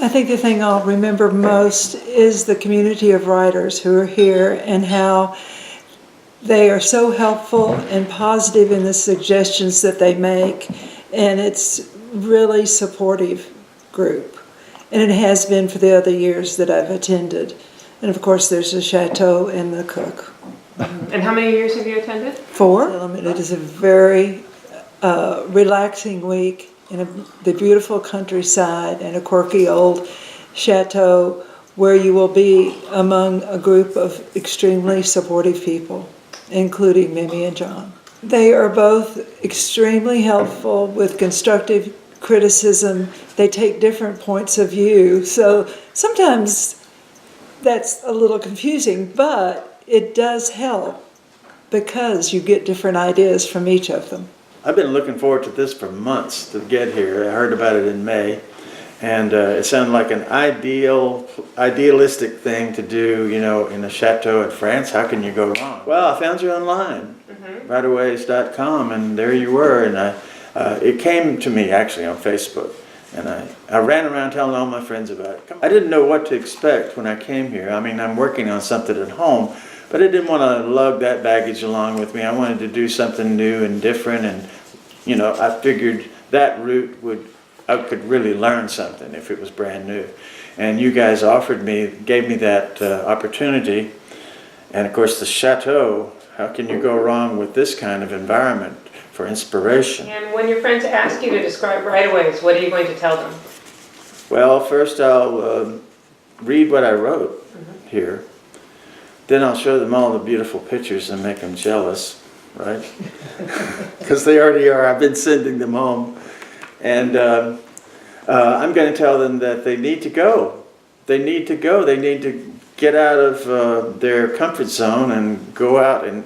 I think the thing I'll remember most is the community of writers who are here and how they are so helpful and positive in the suggestions that they make, and it's really supportive group. And it has been for the other years that I've attended. And of course there's the chateau and the cook. And how many years have you attended? 4. It is a very relaxing week in the beautiful countryside and a quirky old chateau where you will be among a group of extremely supportive people, including Mimi and John. They are both extremely helpful with constructive criticism. They take different points of view, so sometimes that's a little confusing, but it does help because you get different ideas from each of them. I've been looking forward to this for months to get here. I heard about it in May, and it sounded like an idealistic thing to do, you know, in a chateau in France. How can you go wrong? Well, I found you online, Writeaways.com, and there you were, and it came to me actually on Facebook, and I ran around telling all my friends about it. I didn't know what to expect when I came here. I mean, I'm working on something at home, but I didn't want to lug that baggage along with me. I wanted to do something new and different, and you know, I figured that route I could really learn something if it was brand new. And you guys gave me that opportunity. And of course the chateau, how can you go wrong with this kind of environment for inspiration? And when your friends ask you to describe Writeaways, what are you going to tell them? Well, first I'll read what I wrote here. Then I'll show them all the beautiful pictures and make them jealous, right? Because they already are. I've been sending them home. And I'm going to tell them that they need to go. They need to go. They need to get out of their comfort zone and go out. And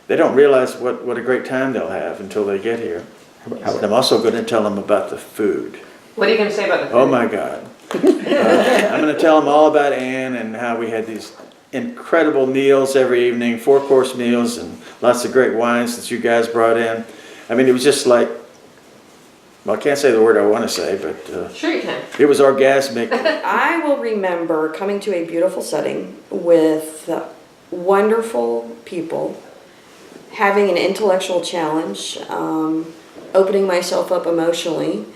they don't realize what a great time they'll have until they get here. I'm also going to tell them about the food. What are you going to say about the food? Oh my God. I'm going to tell them all about Anne and how we had these incredible meals every evening, 4-course meals, and lots of great wines that you guys brought in. I mean, it was just like, well, I can't say the word I want to say, but sure you can. It was orgasmic. I will remember coming to a beautiful setting with wonderful people, having an intellectual challenge, opening myself up emotionally,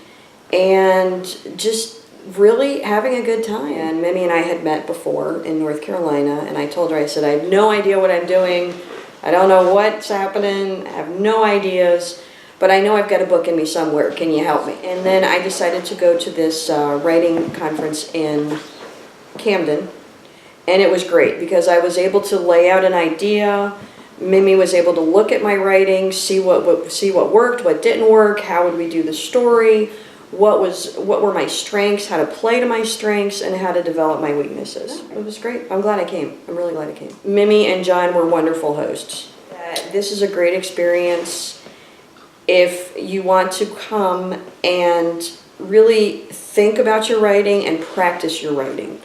and just really having a good time. And Mimi and I had met before in North Carolina, and I told her, I said, I have no idea what I'm doing. I don't know what's happening. I have no ideas, but I know I've got a book in me somewhere. Can you help me? And then I decided to go to this writing conference in Camden, and it was great because I was able to lay out an idea. Mimi was able to look at my writing, see what worked, what didn't work, how would we do the story, what were my strengths, how to play to my strengths, and how to develop my weaknesses. It was great. I'm glad I came. I'm really glad I came. Mimi and John were wonderful hosts. This is a great experience if you want to come and really think about your writing and practice your writing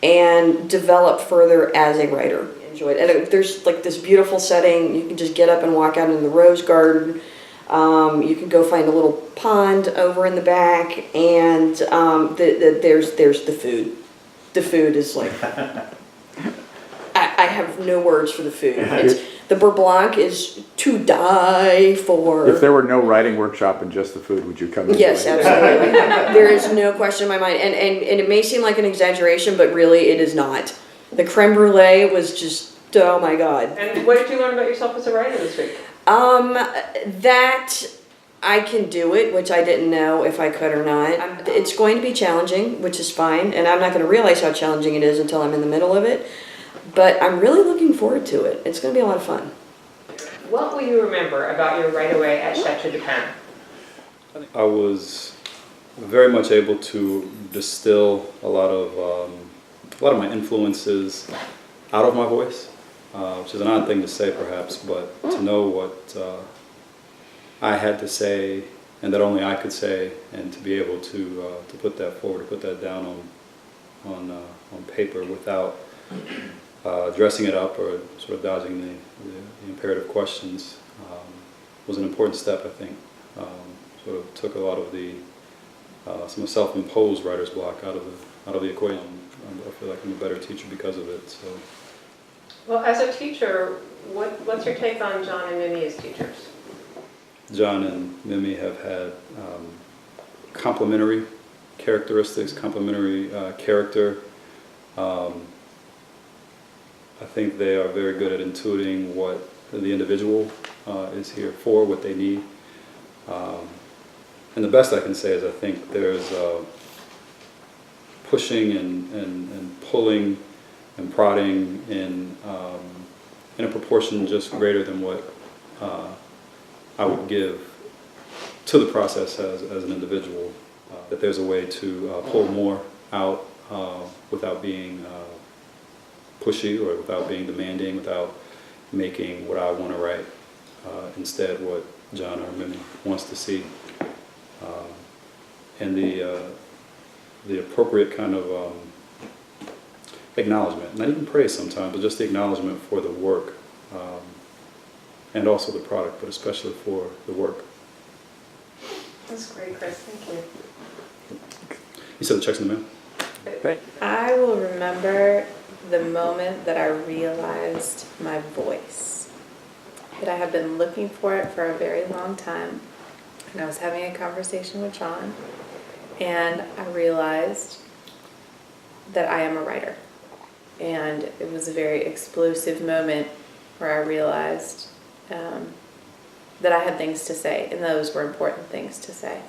and develop further as a writer. Enjoy it. And there's like this beautiful setting. You can just get up and walk out in the rose garden. You can go find a little pond over in the back, and there's the food. The food is like, I have no words for the food. The beurre blanc is to die for. If there were no writing workshop and just the food, would you come in? Yes, absolutely. There is no question in my mind, and it may seem like an exaggeration, but really it is not. The creme brulee was just, oh my God. And what did you learn about yourself as a writer this week? That I can do it, which I didn't know if I could or not. It's going to be challenging, which is fine, and I'm not going to realize how challenging it is until I'm in the middle of it, but I'm really looking forward to it. It's going to be a lot of fun. What will you remember about your Writeaway at Chateau de Pin? I was very much able to distill a lot of my influences out of my voice. Which is an odd thing to say perhaps, but to know what I had to say and that only I could say, and to be able to put that forward, to put that down on paper without dressing it up or sort of dodging the imperative questions was an important step, I think. Sort of took a lot of the some self-imposed writer's block out of the equation. I feel like I'm a better teacher because of it. So, Well, as a teacher, what's your take on John and Mimi as teachers? John and Mimi have had complementary characteristics, complementary character. I think they are very good at intuiting what the individual is here for, what they need. And the best I can say is I think there's pushing and pulling and prodding in a proportion just greater than what I would give to the process as an individual. That there's a way to pull more out without being pushy or without being demanding, without making what I want to write instead what John or Mimi wants to see. And the appropriate kind of acknowledgement, not even praise sometimes, but just the acknowledgement for the work and also the product, but especially for the work. That's great, Chris. Thank you. You said the check's in the mail? Great. I will remember the moment that I realized my voice, that I have been looking for it for a very long time. And I was having a conversation with John, and I realized that I am a writer. And it was a very explosive moment where I realized that I had things to say, and those were important things to say.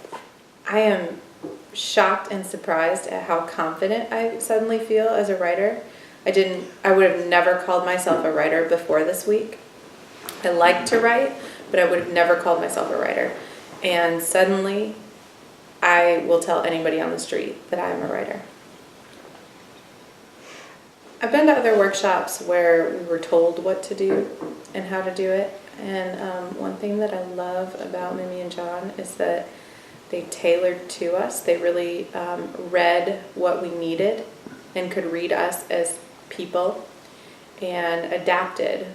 I am shocked and surprised at how confident I suddenly feel as a writer. I would have never called myself a writer before this week. I like to write, but I would have never called myself a writer. And suddenly, I will tell anybody on the street that I am a writer. I've been to other workshops where we were told what to do and how to do it. And one thing that I love about Mimi and John is that they tailored to us. They really read what we needed and could read us as people and adapted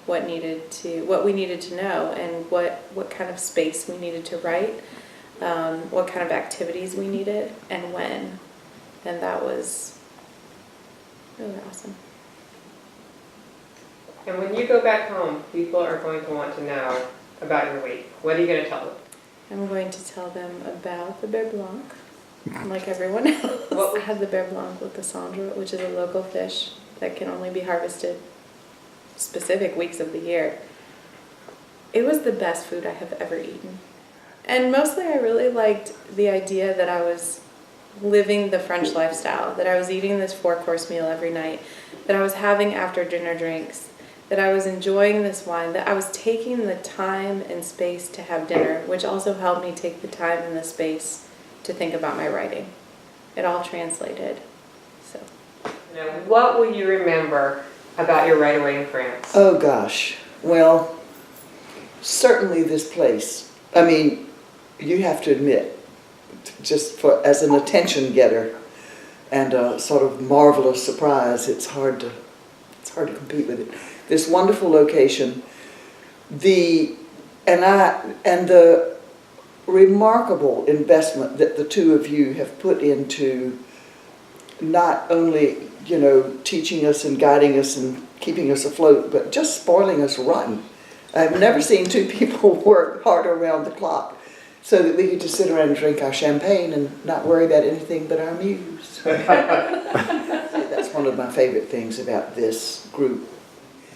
what we needed to know and what kind of space we needed to write, what kind of activities we needed, and when. And that was really awesome. And when you go back home, people are going to want to know about your week. What are you going to tell them? I'm going to tell them about the bear blanc, like everyone else. I had the bear blanc with the Sandra, which is a local fish that can only be harvested specific weeks of the year. It was the best food I have ever eaten. And mostly I really liked the idea that I was living the French lifestyle, that I was eating this 4-course meal every night, that I was having after dinner drinks, that I was enjoying this wine, that I was taking the time and space to have dinner, which also helped me take the time and the space to think about my writing. It all translated. So. Now, what will you remember about your Writeaway in France? Oh gosh, well, certainly this place. I mean, you have to admit, just as an attention getter and a sort of marvelous surprise, it's hard to compete with it. This wonderful location, the remarkable investment that the two of you have put into not only, teaching us and guiding us and keeping us afloat, but just spoiling us rotten. I've never seen two people work harder around the clock so that we could just sit around and drink our champagne and not worry about anything but our muse. That's one of my favorite things about this group,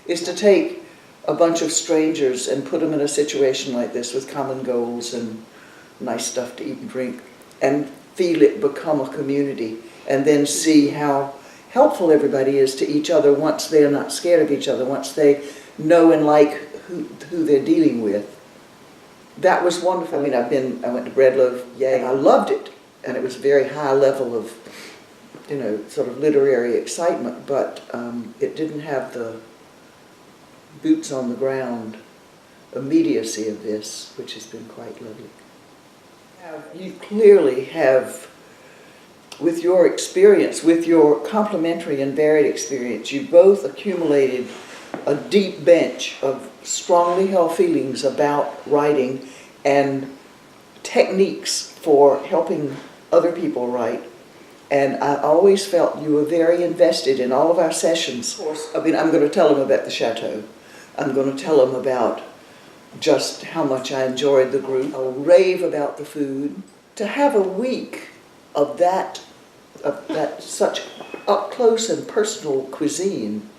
is to take a bunch of strangers and put them in a situation like this with common goals and nice stuff to eat and drink, and feel it become a community, and then see how helpful everybody is to each other once they're not scared of each other, once they know and like who they're dealing with. That was wonderful. I mean, I went to Breadloaf, yay, I loved it, and it was a very high level of, sort of literary excitement, but it didn't have the boots on the ground immediacy of this, which has been quite lovely. You clearly have, with your experience, with your complementary and varied experience, you both accumulated a deep bench of strongly held feelings about writing and techniques for helping other people write. And I always felt you were very invested in all of our sessions. Of course, I mean, I'm going to tell them about the chateau. I'm going to tell them about just how much I enjoyed the group. I'll rave about the food. To have a week of that such up close and personal cuisine,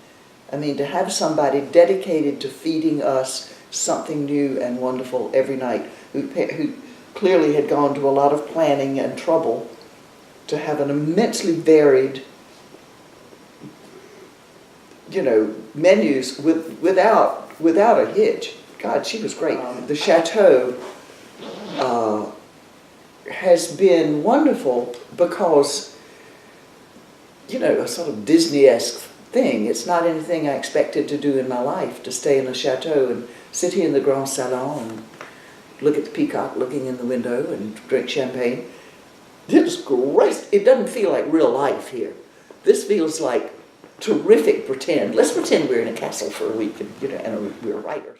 I mean, to have somebody dedicated to feeding us something new and wonderful every night, who clearly had gone to a lot of planning and trouble to have an immensely varied, menus without a hitch. God, she was great. The chateau has been wonderful because, a sort of Disney-esque thing. It's not anything I expected to do in my life, to stay in a chateau and sit here in the Grand Salon and look at the peacock looking in the window and drink champagne. It's great. It doesn't feel like real life here. This feels like terrific pretend. Let's pretend we're in a castle for a week and we're writers.